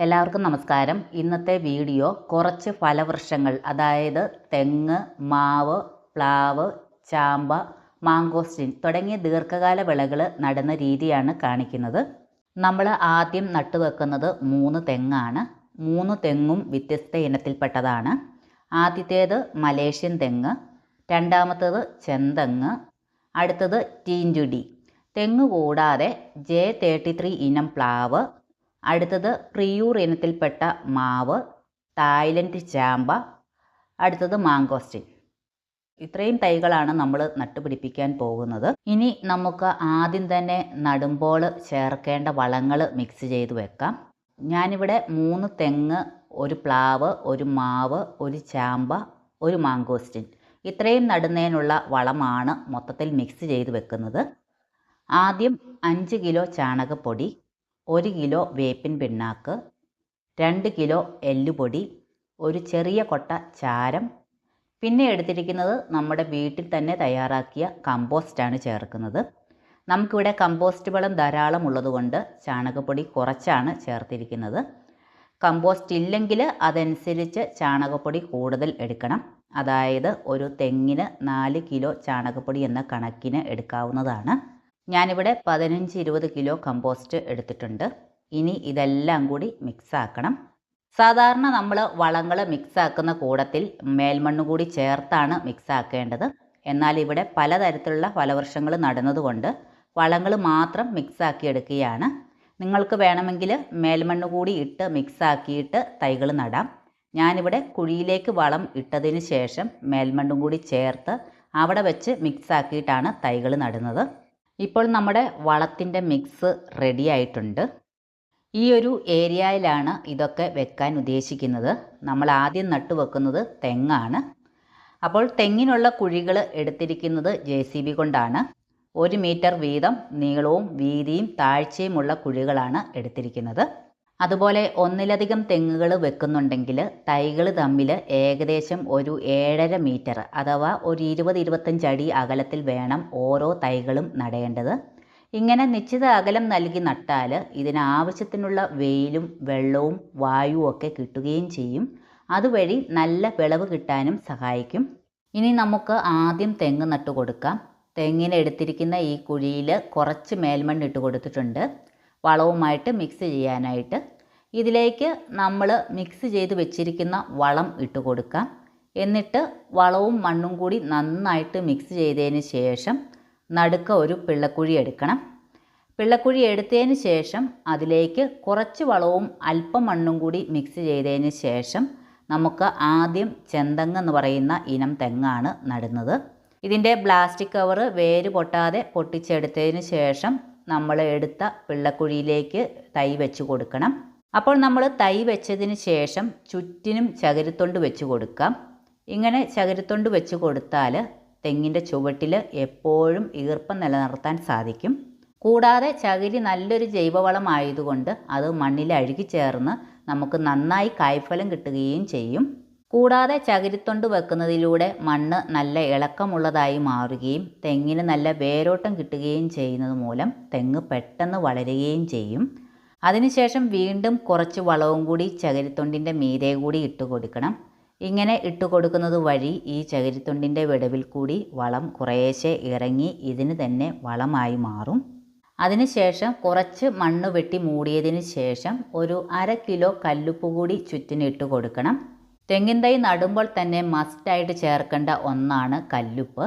എല്ലാവർക്കും നമസ്കാരം. ഇന്നത്തെ വീഡിയോ കുറച്ച് ഫലവൃക്ഷങ്ങൾ, അതായത് തെങ്ങ്, മാവ്, പ്ലാവ്, ചാമ്പ, മാങ്കോസ്റ്റിൻ തുടങ്ങിയ ദീർഘകാല വിളകൾ നടുന്ന രീതിയാണ് കാണിക്കുന്നത്. നമ്മൾ ആദ്യം നട്ടുവെക്കുന്നത് 3 തെങ്ങാണ്. 3 തെങ്ങും വ്യത്യസ്ത ഇനത്തിൽപ്പെട്ടതാണ്. ആദ്യത്തേത് മലേഷ്യൻ തെങ്ങ്, രണ്ടാമത്തേത് ചെന്തെങ്ങ്, അടുത്തത് ടീൻറ്റുഡി. തെങ്ങ് കൂടാതെ J33 ഇനം പ്ലാവ്, അടുത്തത് പ്രിയൂർ ഇനത്തിൽപ്പെട്ട മാവ്, തായ്ലൻഡ് ചാമ്പ, അടുത്തത് മാങ്കോസ്റ്റിൻ. ഇത്രയും തൈകളാണ് നമ്മൾ നട്ടുപിടിപ്പിക്കാൻ പോകുന്നത്. ഇനി നമുക്ക് ആദ്യം തന്നെ നടുമ്പോൾ ചേർക്കേണ്ട വളങ്ങൾ മിക്സ് ചെയ്ത് വെക്കാം. ഞാനിവിടെ 3 തെങ്ങ്, ഒരു പ്ലാവ്, ഒരു മാവ്, ഒരു ചാമ്പ, ഒരു മാങ്കോസ്റ്റിൻ, ഇത്രയും നടുന്നതിനുള്ള വളമാണ് മൊത്തത്തിൽ മിക്സ് ചെയ്ത് വെക്കുന്നത്. ആദ്യം 5 കിലോ ചാണകപ്പൊടി, 1 കിലോ വേപ്പിൻ പിണ്ണാക്ക്, 2 കിലോ എല്ലുപൊടി, ഒരു ചെറിയ കൊട്ട ചാരം, പിന്നെ എടുത്തിരിക്കുന്നത് നമ്മുടെ വീട്ടിൽ തന്നെ തയ്യാറാക്കിയ കമ്പോസ്റ്റാണ് ചേർക്കുന്നത്. നമുക്കിവിടെ കമ്പോസ്റ്റ് വളം ധാരാളം ഉള്ളതുകൊണ്ട് ചാണകപ്പൊടി കുറച്ചാണ് ചേർത്തിരിക്കുന്നത്. കമ്പോസ്റ്റ് ഇല്ലെങ്കിൽ അതനുസരിച്ച് ചാണകപ്പൊടി കൂടുതൽ എടുക്കണം. അതായത് ഒരു തെങ്ങിന് 4 കിലോ ചാണകപ്പൊടി എന്ന കണക്കിന് എടുക്കാവുന്നതാണ്. ഞാനിവിടെ 15-20 കിലോ കമ്പോസ്റ്റ് എടുത്തിട്ടുണ്ട്. ഇനി ഇതെല്ലാം കൂടി മിക്സാക്കണം. സാധാരണ നമ്മൾ വളങ്ങൾ മിക്സാക്കുന്ന കൂടത്തിൽ മേൽമണ്ണ് കൂടി ചേർത്താണ് മിക്സാക്കേണ്ടത്. എന്നാൽ ഇവിടെ പലതരത്തിലുള്ള ഫലവൃക്ഷങ്ങൾ നടുന്നതുകൊണ്ട് വളങ്ങൾ മാത്രം മിക്സാക്കി എടുക്കുകയാണ്. നിങ്ങൾക്ക് വേണമെങ്കിൽ മേൽമണ്ണ് കൂടി ഇട്ട് മിക്സാക്കിയിട്ട് തൈകൾ നടാം. ഞാനിവിടെ കുഴിയിലേക്ക് വളം ഇട്ടതിന് ശേഷം മേൽമണ്ണും കൂടി ചേർത്ത് അവിടെ വെച്ച് മിക്സാക്കിയിട്ടാണ് തൈകൾ നടുന്നത്. ഇപ്പോൾ നമ്മുടെ വളത്തിൻ്റെ മിക്സ് റെഡി ആയിട്ടുണ്ട്. ഈ ഒരു ഏരിയയിലാണ് ഇതൊക്കെ വെക്കാൻ ഉദ്ദേശിക്കുന്നത്. നമ്മൾ ആദ്യം നട്ടുവെക്കുന്നത് തെങ്ങാണ്. അപ്പോൾ തെങ്ങിനുള്ള കുഴികൾ എടുത്തിരിക്കുന്നത് JCB കൊണ്ടാണ്. 1 മീറ്റർ വീതം നീളവും വീതിയും താഴ്ചയുമുള്ള കുഴികളാണ് എടുത്തിരിക്കുന്നത്. അതുപോലെ ഒന്നിലധികം തെങ്ങുകൾ വെക്കുന്നുണ്ടെങ്കിൽ തൈകൾ തമ്മിൽ ഏകദേശം ഒരു 7.5 മീറ്റർ അഥവാ ഒരു 20-25 അടി അകലത്തിൽ വേണം ഓരോ തൈകളും നടേണ്ടത്. ഇങ്ങനെ നിശ്ചിത അകലം നൽകി നട്ടാൽ ഇതിനാവശ്യത്തിനുള്ള വെയിലും വെള്ളവും വായുവും ഒക്കെ കിട്ടുകയും ചെയ്യും. അതുവഴി നല്ല വിളവ് കിട്ടാനും സഹായിക്കും. ഇനി നമുക്ക് ആദ്യം തെങ്ങ് നട്ടു കൊടുക്കാം. തെങ്ങിന് എടുത്തിരിക്കുന്ന ഈ കുഴിയിൽ കുറച്ച് മേൽമണ്ണ് ഇട്ട് കൊടുത്തിട്ടുണ്ട് വളവുമായിട്ട് മിക്സ് ചെയ്യാനായിട്ട്. ഇതിലേക്ക് നമ്മൾ മിക്സ് ചെയ്ത് വെച്ചിരിക്കുന്ന വളം ഇട്ട് കൊടുക്കാം. എന്നിട്ട് വളവും മണ്ണും കൂടി നന്നായിട്ട് മിക്സ് ചെയ്തതിന് ശേഷം നടുക്ക് ഒരു പിള്ളക്കുഴി എടുക്കണം. പിള്ളക്കുഴി എടുത്തതിന് ശേഷം അതിലേക്ക് കുറച്ച് വളവും അല്പം മണ്ണും കൂടി മിക്സ് ചെയ്തതിന് ശേഷം നമുക്ക് ആദ്യം ചെന്തെങ്ങ് എന്ന് പറയുന്ന ഇനം തെങ്ങാണ് നടുന്നത്. ഇതിൻ്റെ പ്ലാസ്റ്റിക് കവർ വേര് പൊട്ടാതെ പൊട്ടിച്ചെടുത്തതിന് ശേഷം നമ്മൾ എടുത്ത പിള്ളക്കുഴിയിലേക്ക് തൈ വെച്ച് കൊടുക്കണം. അപ്പോൾ നമ്മൾ തൈ വെച്ചതിന് ശേഷം ചുറ്റിനും ചകിരിത്തൊണ്ട് വെച്ച് കൊടുക്കാം. ഇങ്ങനെ ചകിരിത്തൊണ്ട് വെച്ച് കൊടുത്താൽ തെങ്ങിൻ്റെ ചുവട്ടിൽ എപ്പോഴും ഈർപ്പം നിലനിർത്താൻ സാധിക്കും. കൂടാതെ ചകിരി നല്ലൊരു ജൈവവളം ആയതുകൊണ്ട് അത് മണ്ണിൽ അഴുകിച്ചേർന്ന് നമുക്ക് നന്നായി കായ്ഫലം കിട്ടുകയും ചെയ്യും. കൂടാതെ ചകിരിത്തൊണ്ട് വെക്കുന്നതിലൂടെ മണ്ണ് നല്ല ഇളക്കമുള്ളതായി മാറുകയും തെങ്ങിന് നല്ല വേരോട്ടം കിട്ടുകയും ചെയ്യുന്നത് മൂലം തെങ്ങ് പെട്ടെന്ന് വളരുകയും ചെയ്യും. അതിനുശേഷം വീണ്ടും കുറച്ച് വളവും കൂടി ചകിരിത്തൊണ്ടിൻ്റെ മീതെ കൂടി ഇട്ട് കൊടുക്കണം. ഇങ്ങനെ ഇട്ട് കൊടുക്കുന്നത് വഴി ഈ ചകിരിത്തൊണ്ടിൻ്റെ വിടവിൽ കൂടി വളം കുറേശ്ശെ ഇറങ്ങി ഇതിന് തന്നെ വളമായി മാറും. അതിനുശേഷം കുറച്ച് മണ്ണ് വെട്ടി മൂടിയതിന് ശേഷം ഒരു 1/2 കിലോ കല്ലുപ്പ് കൂടി ചുറ്റിനിട്ട് കൊടുക്കണം. തെങ്ങിൻ തൈ നടുമ്പോൾ തന്നെ മസ്റ്റായിട്ട് ചേർക്കേണ്ട ഒന്നാണ് കല്ലുപ്പ്.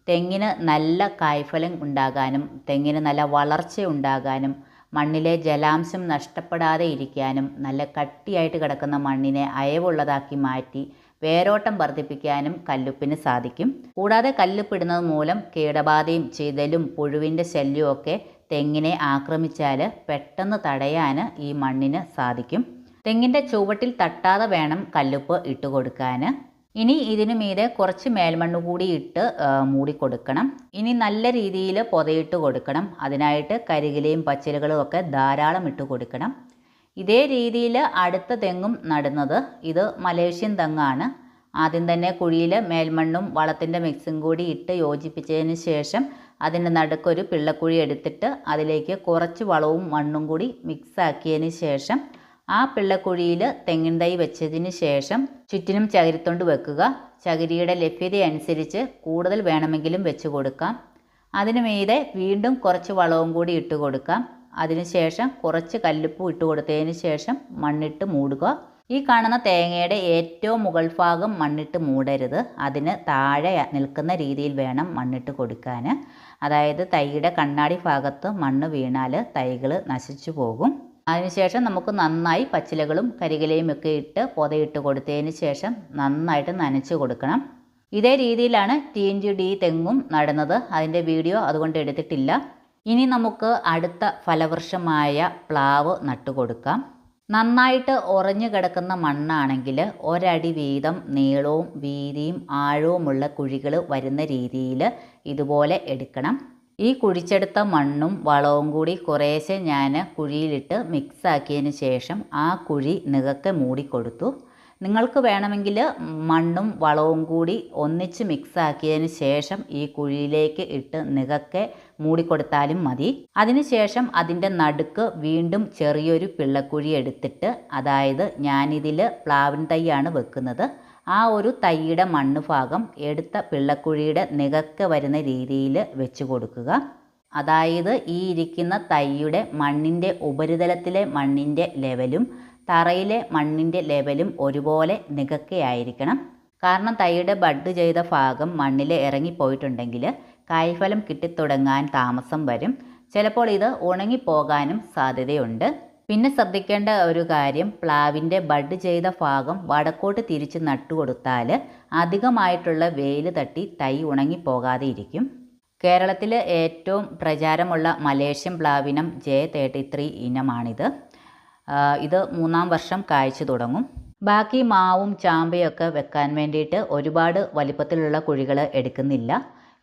തെങ്ങിന് നല്ല കായ്ഫലം ഉണ്ടാകാനും തെങ്ങിന് നല്ല വളർച്ച ഉണ്ടാകാനും മണ്ണിലെ ജലാംശം നഷ്ടപ്പെടാതെ ഇരിക്കാനും നല്ല കട്ടിയായിട്ട് കിടക്കുന്ന മണ്ണിനെ അയവുള്ളതാക്കി മാറ്റി വേരോട്ടം വർദ്ധിപ്പിക്കാനും കല്ലുപ്പിന് സാധിക്കും. കൂടാതെ കല്ലുപ്പിടുന്നത് മൂലം കീടബാധയും ചിതലും പുഴുവിൻ്റെ ശല്യവും ഒക്കെ തെങ്ങിനെ ആക്രമിച്ചാൽ പെട്ടെന്ന് തടയാൻ ഈ മണ്ണിന് സാധിക്കും. തെങ്ങിൻ്റെ ചുവട്ടിൽ തട്ടാതെ വേണം കല്ലുപ്പ് ഇട്ട് കൊടുക്കാൻ. ഇനി ഇതിനു മീതെ കുറച്ച് മേൽമണ്ണ് കൂടി ഇട്ട് മൂടിക്കൊടുക്കണം. ഇനി നല്ല രീതിയിൽ പൊതയിട്ട് കൊടുക്കണം. അതിനായിട്ട് കരികിലയും പച്ചിലകളും ഒക്കെ ധാരാളം ഇട്ട് കൊടുക്കണം. ഇതേ രീതിയിൽ അടുത്ത തെങ്ങും നടുന്നത്. ഇത് മലേഷ്യൻ തെങ്ങാണ്. ആദ്യം തന്നെ കുഴിയിൽ മേൽമണ്ണും വളത്തിൻ്റെ മിക്സും കൂടി ഇട്ട് യോജിപ്പിച്ചതിന് ശേഷം അതിൻ്റെ നടുക്കൊരു പിള്ളക്കുഴി എടുത്തിട്ട് അതിലേക്ക് കുറച്ച് വളവും മണ്ണും കൂടി മിക്സാക്കിയതിന് ശേഷം ആ പിള്ളക്കുഴിയിൽ തെങ്ങിൻ തൈ വെച്ചതിന് ശേഷം ചുറ്റിനും ചകിരിത്തൊണ്ട് വെക്കുക. ചകിരിയുടെ ലഭ്യതയനുസരിച്ച് കൂടുതൽ വേണമെങ്കിലും വെച്ച് കൊടുക്കാം. അതിനു മീതെ വീണ്ടും കുറച്ച് വളവും കൂടി ഇട്ട് കൊടുക്കാം. അതിനുശേഷം കുറച്ച് കല്ലുപ്പും ഇട്ട് കൊടുത്തതിന് ശേഷം മണ്ണിട്ട് മൂടുക. ഈ കാണുന്ന തേങ്ങയുടെ ഏറ്റവും മുകൾ ഭാഗം മണ്ണിട്ട് മൂടരുത്. അതിന് താഴെ നിൽക്കുന്ന രീതിയിൽ വേണം മണ്ണിട്ട് കൊടുക്കാൻ. അതായത് തൈയുടെ കണ്ണാടി ഭാഗത്ത് മണ്ണ് വീണാൽ തൈകൾ നശിച്ചു പോകും. അതിനുശേഷം നമുക്ക് നന്നായി പച്ചിലകളും കരികിലയും ഒക്കെ ഇട്ട് പൊതയിട്ട് കൊടുത്തതിന് ശേഷം നന്നായിട്ട് നനച്ച് കൊടുക്കണം. ഇതേ രീതിയിലാണ് TNGD തെങ്ങും നടുന്നത്. അതിൻ്റെ വീഡിയോ അതുകൊണ്ട് എടുത്തിട്ടില്ല. ഇനി നമുക്ക് അടുത്ത ഫലവൃക്ഷമായ പ്ലാവ് നട്ടുകൊടുക്കാം. നന്നായിട്ട് ഉറഞ്ഞു കിടക്കുന്ന മണ്ണാണെങ്കിൽ ഒരടി വീതം നീളവും വീതിയും ആഴവുമുള്ള കുഴികൾ വരുന്ന രീതിയിൽ ഇതുപോലെ എടുക്കണം. ഈ കുഴിച്ചെടുത്ത മണ്ണും വളവും കൂടി കുറേശ്ശെ ഞാൻ കുഴിയിലിട്ട് മിക്സാക്കിയതിന് ശേഷം ആ കുഴി നികക്കെ മൂടിക്കൊടുത്തു. നിങ്ങൾക്ക് വേണമെങ്കിൽ മണ്ണും വളവും കൂടി ഒന്നിച്ച് മിക്സാക്കിയതിന് ശേഷം ഈ കുഴിയിലേക്ക് ഇട്ട് നികക്കെ മൂടിക്കൊടുത്താലും മതി. അതിനുശേഷം അതിൻ്റെ നടുക്ക് വീണ്ടും ചെറിയൊരു പിള്ളക്കുഴി എടുത്തിട്ട്, അതായത് ഞാനിതിൽ പ്ലാവിൻ തൈയാണ് വെക്കുന്നത്, ആ ഒരു തൈയുടെ മണ്ണ് ഭാഗം എടുത്ത പിള്ളക്കുഴിയുടെ നികക്കെ വരുന്ന രീതിയിൽ വെച്ച് കൊടുക്കുക. അതായത് ഈ ഇരിക്കുന്ന തൈയുടെ മണ്ണിൻ്റെ ഉപരിതലത്തിലെ മണ്ണിൻ്റെ ലെവലും തറയിലെ മണ്ണിൻ്റെ ലെവലും ഒരുപോലെ നികക്കെയായിരിക്കണം. കാരണം തൈയുടെ ബഡ് ചെയ്ത ഭാഗം മണ്ണിൽ ഇറങ്ങിപ്പോയിട്ടുണ്ടെങ്കിൽ കായ്ഫലം കിട്ടിത്തുടങ്ങാൻ താമസം വരും. ചിലപ്പോൾ ഇത് ഉണങ്ങിപ്പോകാനും സാധ്യതയുണ്ട്. പിന്നെ ശ്രദ്ധിക്കേണ്ട ഒരു കാര്യം, പ്ലാവിൻ്റെ ബഡ് ചെയ്ത ഭാഗം വടക്കോട്ട് തിരിച്ച് നട്ടുകൊടുത്താൽ അധികമായിട്ടുള്ള വെയിൽ തട്ടി തൈ ഉണങ്ങിപ്പോകാതെ ഇരിക്കും. കേരളത്തിൽ ഏറ്റവും പ്രചാരമുള്ള മലേഷ്യൻ പ്ലാവിനം J33 ഇനമാണിത്. ഇത് 3-ാം വർഷം കായ്ച്ചു തുടങ്ങും. ബാക്കി മാവും ചാമ്പയൊക്കെ വെക്കാൻ വേണ്ടിയിട്ട് ഒരുപാട് വലിപ്പത്തിലുള്ള കുഴികൾ എടുക്കുന്നില്ല.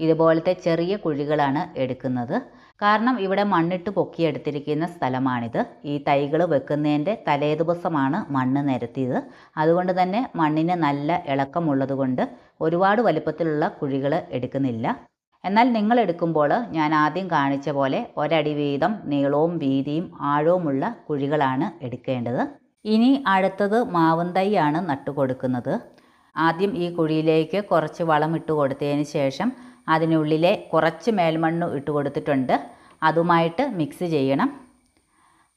ഇതുപോലത്തെ ചെറിയ കുഴികളാണ് എടുക്കുന്നത്. കാരണം ഇവിടെ മണ്ണിട്ട് പൊക്കിയെടുത്തിരിക്കുന്ന സ്ഥലമാണിത്. ഈ തൈകൾ വെക്കുന്നതിൻ്റെ തലേ ദിവസമാണ് മണ്ണ് നിരത്തിയത്. അതുകൊണ്ട് തന്നെ മണ്ണിന് നല്ല ഇളക്കമുള്ളത് കൊണ്ട് ഒരുപാട് വലിപ്പത്തിലുള്ള കുഴികൾ എടുക്കുന്നില്ല. എന്നാൽ നിങ്ങൾ എടുക്കുമ്പോൾ ഞാൻ ആദ്യം കാണിച്ച പോലെ ഒരടി വീതം നീളവും വീതിയും ആഴവുമുള്ള കുഴികളാണ് എടുക്കേണ്ടത്. ഇനി അടുത്തത് മാവും തൈയാണ് നട്ടുകൊടുക്കുന്നത്. ആദ്യം ഈ കുഴിയിലേക്ക് കുറച്ച് വളം ഇട്ട് കൊടുത്തതിന് ശേഷം അതിനുള്ളിലെ കുറച്ച് മേൽമണ്ണ് ഇട്ട് കൊടുത്തിട്ടുണ്ട്. അതുമായിട്ട് മിക്സ് ചെയ്യണം.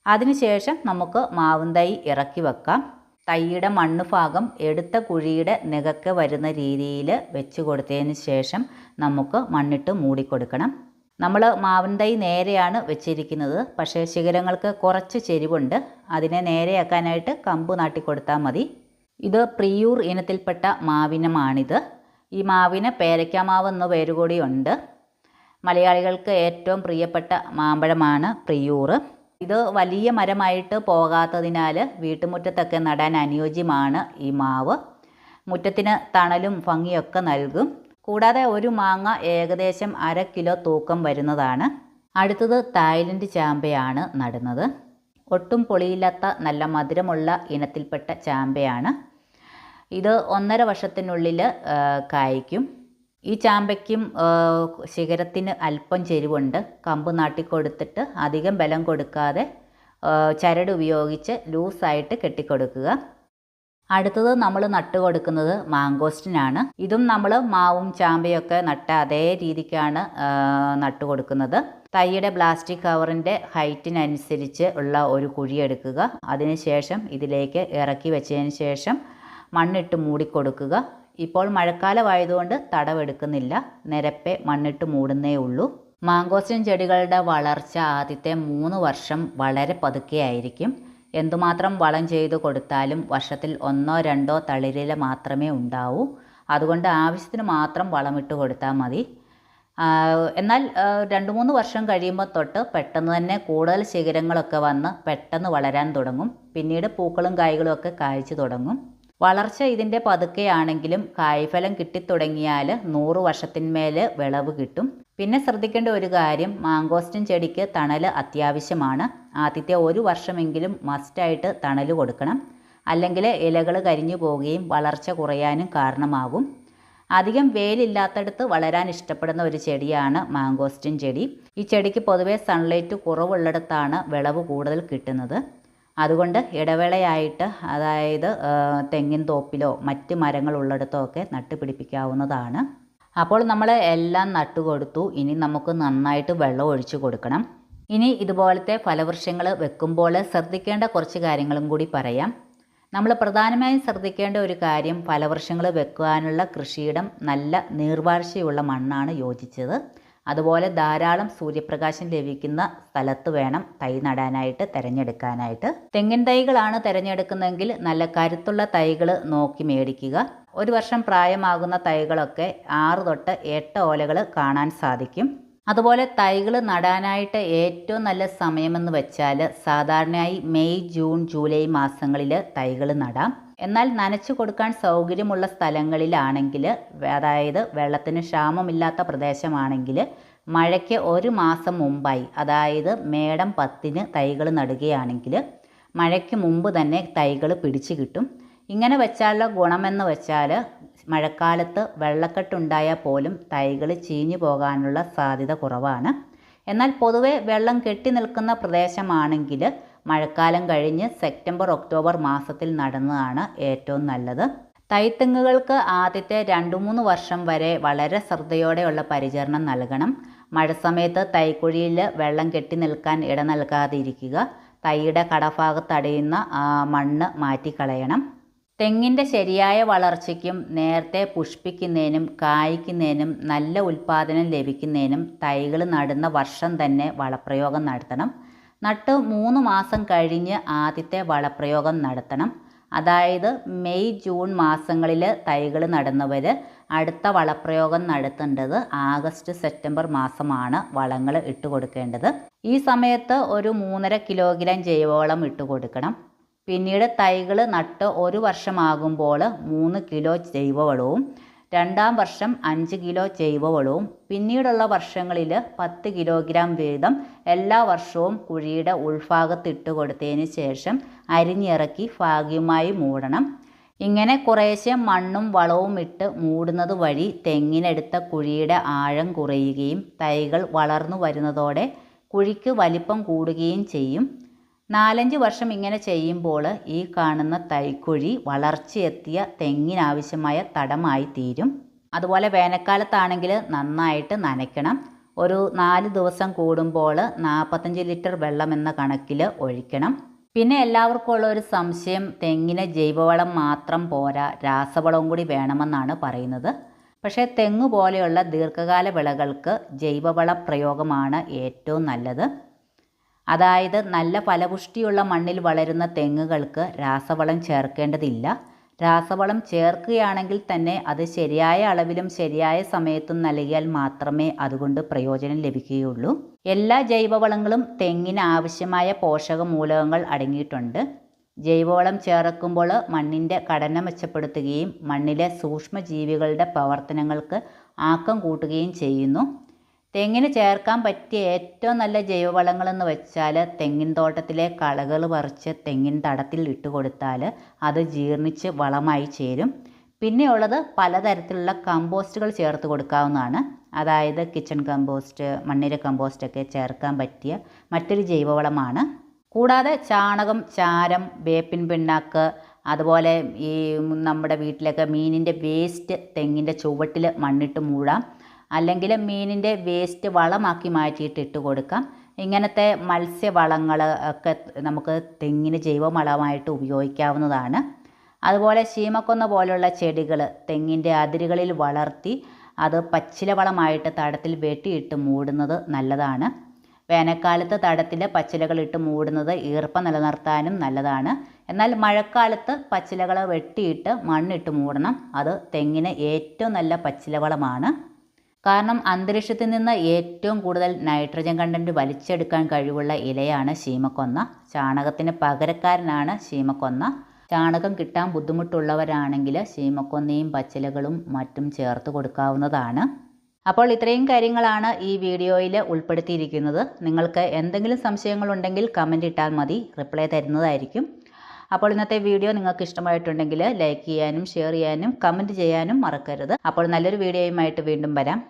അതിനുശേഷം നമുക്ക് മാവും തൈ ഇറക്കി വെക്കാം. തൈയുടെ മണ്ണ് ഭാഗം എടുത്ത കുഴിയുടെ നികക്കെ വരുന്ന രീതിയിൽ വെച്ച് കൊടുത്തതിന് ശേഷം നമുക്ക് മണ്ണിട്ട് മൂടിക്കൊടുക്കണം. നമ്മൾ മാവിൻ തൈ നേരെയാണ് വെച്ചിരിക്കുന്നത്. പക്ഷേ ശിഖരങ്ങൾക്ക് കുറച്ച് ചെരിവുണ്ട്. അതിനെ നേരെയാക്കാനായിട്ട് കമ്പ് നാട്ടിക്കൊടുത്താൽ മതി. ഇത് പ്രിയൂർ ഇനത്തിൽപ്പെട്ട മാവിനമാണിത്. ഈ മാവിന് പേരയ്ക്കാമാവ് എന്ന പേര് കൂടിയുണ്ട്. മലയാളികൾക്ക് ഏറ്റവും പ്രിയപ്പെട്ട മാമ്പഴമാണ് പ്രിയൂർ. ഇത് വലിയ മരമായിട്ട് പോകാത്തതിനാൽ വീട്ടുമുറ്റത്തൊക്കെ നടാൻ അനുയോജ്യമാണ് ഈ മാവ്. മുറ്റത്തിന് തണലും ഭംഗിയൊക്കെ നൽകും. കൂടാതെ ഒരു മാങ്ങ ഏകദേശം 1/2 കിലോ തൂക്കം വരുന്നതാണ്. അടുത്തത് തായ്ലൻഡ് ചാമ്പയാണ് നടുന്നത്. ഒട്ടും പൊളിയില്ലാത്ത നല്ല മധുരമുള്ള ഇനത്തിൽപ്പെട്ട ചാമ്പയാണ്. ഇത് 1.5 വർഷത്തിനുള്ളിൽ കായ്ക്കും. ഈ ചാമ്പയ്ക്കും ശിഖരത്തിന് അല്പം ചെരിവുണ്ട്. കമ്പ് നാട്ടിക്കൊടുത്തിട്ട് അധികം ബലം കൊടുക്കാതെ ചരട് ഉപയോഗിച്ച് ലൂസായിട്ട് കെട്ടിക്കൊടുക്കുക. അടുത്തത് നമ്മൾ നട്ടുകൊടുക്കുന്നത് മാങ്കോസ്റ്റിനാണ്. ഇതും നമ്മൾ മാവും ചാമ്പയൊക്കെ നട്ട അതേ രീതിക്കാണ് നട്ടുകൊടുക്കുന്നത്. തൈയുടെ പ്ലാസ്റ്റിക് കവറിൻ്റെ ഹൈറ്റിനനുസരിച്ച് ഉള്ള ഒരു കുഴി എടുക്കുക. അതിനുശേഷം ഇതിലേക്ക് ഇറക്കി വെച്ചതിന് ശേഷം മണ്ണിട്ട് മൂടിക്കൊടുക്കുക. ഇപ്പോൾ മഴക്കാലമായതുകൊണ്ട് തടവെടുക്കുന്നില്ല. നിരപ്പെ മണ്ണിട്ട് മൂടുന്നേ ഉള്ളൂ. മാങ്കോസ്റ്റിൻ ചെടികളുടെ വളർച്ച ആദ്യത്തെ 3 വർഷം വളരെ പതുക്കെയായിരിക്കും. എന്തുമാത്രം വളം ചെയ്ത് കൊടുത്താലും വർഷത്തിൽ 1-2 തളിരില മാത്രമേ ഉണ്ടാവൂ. അതുകൊണ്ട് ആവശ്യത്തിന് മാത്രം വളമിട്ട് കൊടുത്താൽ മതി. എന്നാൽ 2-3 വർഷം കഴിയുമ്പോൾ തൊട്ട് പെട്ടെന്ന് തന്നെ കൂടുതൽ ശിഖരങ്ങളൊക്കെ വന്ന് പെട്ടെന്ന് വളരാൻ തുടങ്ങും. പിന്നീട് പൂക്കളും കായ്കളും ഒക്കെ കായ്ച്ചു തുടങ്ങും. വളർച്ച ഇതിൻ്റെ പതുക്കെയാണെങ്കിലും കായ്ഫലം കിട്ടിത്തുടങ്ങിയാൽ 100 വർഷത്തിന്മേൽ വിളവ് കിട്ടും. പിന്നെ ശ്രദ്ധിക്കേണ്ട ഒരു കാര്യം, മാങ്കോസ്റ്റിൻ ചെടിക്ക് തണൽ അത്യാവശ്യമാണ്. ആദ്യത്തെ 1 വർഷമെങ്കിലും മസ്റ്റായിട്ട് തണൽ കൊടുക്കണം. അല്ലെങ്കിൽ ഇലകൾ കരിഞ്ഞു പോവുകയും വളർച്ച കുറയാനും കാരണമാകും. അധികം വെയിലില്ലാത്തടത്ത് വളരാൻ ഇഷ്ടപ്പെടുന്ന ഒരു ചെടിയാണ് മാങ്കോസ്റ്റിൻ ചെടി. ഈ ചെടിക്ക് പൊതുവെ സൺലൈറ്റ് കുറവുള്ളിടത്താണ് വിളവ് കൂടുതൽ കിട്ടുന്നത്. അതുകൊണ്ട് ഇടവേളയായിട്ട് അതായത് തെങ്ങിൻ തോപ്പിലോ മറ്റ് മരങ്ങളുള്ളിടത്തോ ഒക്കെ നട്ടുപിടിപ്പിക്കാവുന്നതാണ്. അപ്പോൾ നമ്മൾ എല്ലാം നട്ടുകൊടുത്തു. ഇനി നമുക്ക് നന്നായിട്ട് വെള്ളം ഒഴിച്ചു കൊടുക്കണം. ഇനി ഇതുപോലത്തെ ഫലവൃക്ഷങ്ങൾ വെക്കുമ്പോൾ ശ്രദ്ധിക്കേണ്ട കുറച്ച് കാര്യങ്ങളും കൂടി പറയാം. നമ്മൾ പ്രധാനമായും ശ്രദ്ധിക്കേണ്ട ഒരു കാര്യം, ഫലവൃക്ഷങ്ങൾ വെക്കുവാനുള്ള കൃഷിയിടം നല്ല നീർവാഴ്ചയുള്ള മണ്ണാണ് യോജിച്ചത്. അതുപോലെ ധാരാളം സൂര്യപ്രകാശം ലഭിക്കുന്ന സ്ഥലത്ത് വേണം തൈ നടാനായിട്ട് തിരഞ്ഞെടുക്കാനായിട്ട്. തെങ്ങിൻ തൈകളാണ് തിരഞ്ഞെടുക്കുന്നതെങ്കിൽ നല്ല കരുത്തുള്ള തൈകൾ നോക്കി മേടിക്കുക. ഒരു വർഷം പ്രായമാകുന്ന തൈകളൊക്കെ 6 തൊട്ട് 8 ഓലകൾ കാണാൻ സാധിക്കും. അതുപോലെ തൈകൾ നടാനായിട്ട് ഏറ്റവും നല്ല സമയമെന്ന് വെച്ചാൽ സാധാരണയായി മെയ്, ജൂൺ, ജൂലൈ മാസങ്ങളിൽ തൈകൾ നടാം. എന്നാൽ നനച്ചു കൊടുക്കാൻ സൗകര്യമുള്ള സ്ഥലങ്ങളിലാണെങ്കിൽ, അതായത് വെള്ളത്തിന് ക്ഷാമമില്ലാത്ത പ്രദേശമാണെങ്കിൽ മഴയ്ക്ക് 1 മാസം മുമ്പായി, അതായത് മേടം 10-ന് തൈകൾ നടുകയാണെങ്കിൽ മഴയ്ക്ക് മുമ്പ് തന്നെ തൈകൾ പിടിച്ചു കിട്ടും. ഇങ്ങനെ വെച്ചാലുള്ള ഗുണമെന്ന് വെച്ചാൽ മഴക്കാലത്ത് വെള്ളക്കെട്ടുണ്ടായാൽ പോലും തൈകൾ ചീഞ്ഞു പോകാനുള്ള സാധ്യത കുറവാണ്. എന്നാൽ പൊതുവെ വെള്ളം കെട്ടി നിൽക്കുന്ന പ്രദേശമാണെങ്കിൽ മഴക്കാലം കഴിഞ്ഞ് സെപ്റ്റംബർ, ഒക്ടോബർ മാസത്തിൽ നടുന്നതാണ് ഏറ്റവും നല്ലത്. തൈത്തെങ്ങുകൾക്ക് ആദ്യത്തെ 2-3 വർഷം വരെ വളരെ ശ്രദ്ധയോടെയുള്ള പരിചരണം നൽകണം. മഴ സമയത്ത് തൈക്കുഴിയിൽ വെള്ളം കെട്ടി നിൽക്കാൻ ഇട നൽകാതിരിക്കുക. തൈയുടെ കടഭാഗത്തടയുന്ന മണ്ണ് മാറ്റിക്കളയണം. തെങ്ങിൻ്റെ ശരിയായ വളർച്ചയ്ക്കും നേരത്തെ പുഷ്പിക്കുന്നതിനും കായ്ക്കുന്നതിനും നല്ല ഉൽപ്പാദനം ലഭിക്കുന്നതിനും തൈകൾ നടുന്ന വർഷം തന്നെ വളപ്രയോഗം നടത്തണം. നട്ട് 3 മാസം കഴിഞ്ഞ് ആദ്യത്തെ വളപ്രയോഗം നടത്തണം. അതായത് മെയ്, ജൂൺ മാസങ്ങളിൽ തൈകൾ നടുന്നവർ അടുത്ത വളപ്രയോഗം നടത്തേണ്ടത് ആഗസ്റ്റ്, സെപ്റ്റംബർ മാസമാണ് വളങ്ങൾ ഇട്ട് കൊടുക്കേണ്ടത്. ഈ സമയത്ത് ഒരു 3.5 കിലോഗ്രാം ജൈവവളം ഇട്ട് കൊടുക്കണം. പിന്നീട് തൈകൾ നട്ട് 1 വർഷമാകുമ്പോൾ 3 കിലോ ജൈവവളവും, 2-ാം വർഷം 5 കിലോ ജൈവവളവും, പിന്നീടുള്ള വർഷങ്ങളിൽ 10 കിലോഗ്രാം വീതം എല്ലാ വർഷവും കുഴിയുടെ ഉൾഭാഗത്തിട്ട് കൊടുത്തതിന് ശേഷം അരിഞ്ഞിറക്കി ഭാഗികമായി മൂടണം. ഇങ്ങനെ കുറേശ്ശെ മണ്ണും വളവും ഇട്ട് മൂടുന്നത് വഴി തെങ്ങിനെടുത്ത കുഴിയുടെ ആഴം കുറയുകയും തൈകൾ വളർന്നു വരുന്നതോടെ കുഴിക്ക് വലിപ്പം കൂടുകയും ചെയ്യും. 4-5 വർഷം ഇങ്ങനെ ചെയ്യുമ്പോൾ ഈ കാണുന്ന തൈക്കുഴി വളർച്ചയെത്തിയ തെങ്ങിനാവശ്യമായ തടമായി തീരും. അതുപോലെ വേനൽക്കാലത്താണെങ്കിൽ നന്നായിട്ട് നനയ്ക്കണം. ഒരു 4 ദിവസം കൂടുമ്പോൾ 45 ലിറ്റർ വെള്ളം എന്ന കണക്കിൽ ഒഴിക്കണം. പിന്നെ എല്ലാവർക്കും ഉള്ള ഒരു സംശയം, തെങ്ങിന് ജൈവവളം മാത്രം പോരാ, രാസവളവും കൂടി വേണമെന്നാണ് പറയുന്നത്. പക്ഷേ തെങ്ങ് പോലെയുള്ള ദീർഘകാല വിളകൾക്ക് ജൈവവള പ്രയോഗമാണ് ഏറ്റവും നല്ലത്. അതായത് നല്ല ഫലപുഷ്ടിയുള്ള മണ്ണിൽ വളരുന്ന തെങ്ങുകൾക്ക് രാസവളം ചേർക്കേണ്ടതില്ല. രാസവളം ചേർക്കുകയാണെങ്കിൽ തന്നെ അത് ശരിയായ അളവിലും ശരിയായ സമയത്തും നൽകിയാൽ മാത്രമേ അതുകൊണ്ട് പ്രയോജനം ലഭിക്കുകയുള്ളൂ. എല്ലാ ജൈവവളങ്ങളും തെങ്ങിന് ആവശ്യമായ പോഷകമൂലകങ്ങൾ അടങ്ങിയിട്ടുണ്ട്. ജൈവവളം ചേർക്കുമ്പോൾ മണ്ണിൻ്റെ ഘടന മെച്ചപ്പെടുത്തുകയും മണ്ണിലെ സൂക്ഷ്മജീവികളുടെ പ്രവർത്തനങ്ങൾക്ക് ആക്കം കൂട്ടുകയും ചെയ്യുന്നു. തെങ്ങിന് ചേർക്കാൻ പറ്റിയ ഏറ്റവും നല്ല ജൈവവളങ്ങളെന്ന് വെച്ചാൽ തെങ്ങിൻ തോട്ടത്തിലെ കളകൾ പറിച്ച് തെങ്ങിൻ തടത്തിൽ ഇട്ട് കൊടുത്താൽ അത് ജീർണിച്ച് വളമായി ചേരും. പിന്നെയുള്ളത് പലതരത്തിലുള്ള കമ്പോസ്റ്റുകൾ ചേർത്ത് കൊടുക്കാവുന്നതാണ്. അതായത് കിച്ചൺ കമ്പോസ്റ്റ്, മണ്ണിര കമ്പോസ്റ്റൊക്കെ ചേർക്കാൻ പറ്റിയ മറ്റൊരു ജൈവവളമാണ്. കൂടാതെ ചാണകം, ചാരം, വേപ്പിൻ പിണ്ണാക്ക്, അതുപോലെ ഈ നമ്മുടെ വീട്ടിലൊക്കെ മീനിൻ്റെ വേസ്റ്റ് തെങ്ങിൻ്റെ ചുവട്ടിൽ മണ്ണിട്ട് മൂടാം. അല്ലെങ്കിൽ മീനിൻ്റെ വേസ്റ്റ് വളമാക്കി മാറ്റിയിട്ട് ഇട്ട് കൊടുക്കാം. ഇങ്ങനത്തെ മത്സ്യവളങ്ങൾ ഒക്കെ നമുക്ക് തെങ്ങിന് ജൈവവളമായിട്ട് ഉപയോഗിക്കാവുന്നതാണ്. അതുപോലെ ശീമക്കൊന്ന പോലുള്ള ചെടികൾ തെങ്ങിൻ്റെ അതിരുകളിൽ വളർത്തി അത് പച്ചിലവളമായിട്ട് തടത്തിൽ വെട്ടിയിട്ട് മൂടുന്നത് നല്ലതാണ്. വേനൽക്കാലത്ത് തടത്തിൽ പച്ചിലകളിട്ട് മൂടുന്നത് ഈർപ്പം നിലനിർത്താനും നല്ലതാണ്. എന്നാൽ മഴക്കാലത്ത് പച്ചിലകൾ വെട്ടിയിട്ട് മണ്ണിട്ട് മൂടണം. അത് തെങ്ങിന് ഏറ്റവും നല്ല പച്ചിലവളമാണ്. കാരണം അന്തരീക്ഷത്തിൽ നിന്ന് ഏറ്റവും കൂടുതൽ നൈട്രജൻ കണ്ടൻറ്റ് വലിച്ചെടുക്കാൻ കഴിവുള്ള ഇലയാണ് ശീമക്കൊന്ന. ചാണകത്തിന് പകരക്കാരനാണ് ശീമക്കൊന്ന. ചാണകം കിട്ടാൻ ബുദ്ധിമുട്ടുള്ളവരാണെങ്കിൽ ശീമക്കൊന്നയും പച്ചിലകളും മറ്റും ചേർത്ത് കൊടുക്കാവുന്നതാണ്. അപ്പോൾ ഇത്രയും കാര്യങ്ങളാണ് ഈ വീഡിയോയിൽ ഉൾപ്പെടുത്തിയിരിക്കുന്നത്. നിങ്ങൾക്ക് എന്തെങ്കിലും സംശയങ്ങളുണ്ടെങ്കിൽ കമൻ്റ് ഇട്ടാൽ മതി, റിപ്ലൈ തരുന്നതായിരിക്കും. അപ്പോൾ ഇന്നത്തെ വീഡിയോ നിങ്ങൾക്ക് ഇഷ്ടമായിട്ടുണ്ടെങ്കിൽ ലൈക്ക് ചെയ്യാനും ഷെയർ ചെയ്യാനും കമൻറ്റ് ചെയ്യാനും മറക്കരുത്. അപ്പോൾ നല്ലൊരു വീഡിയോയുമായിട്ട് വീണ്ടും വരാം.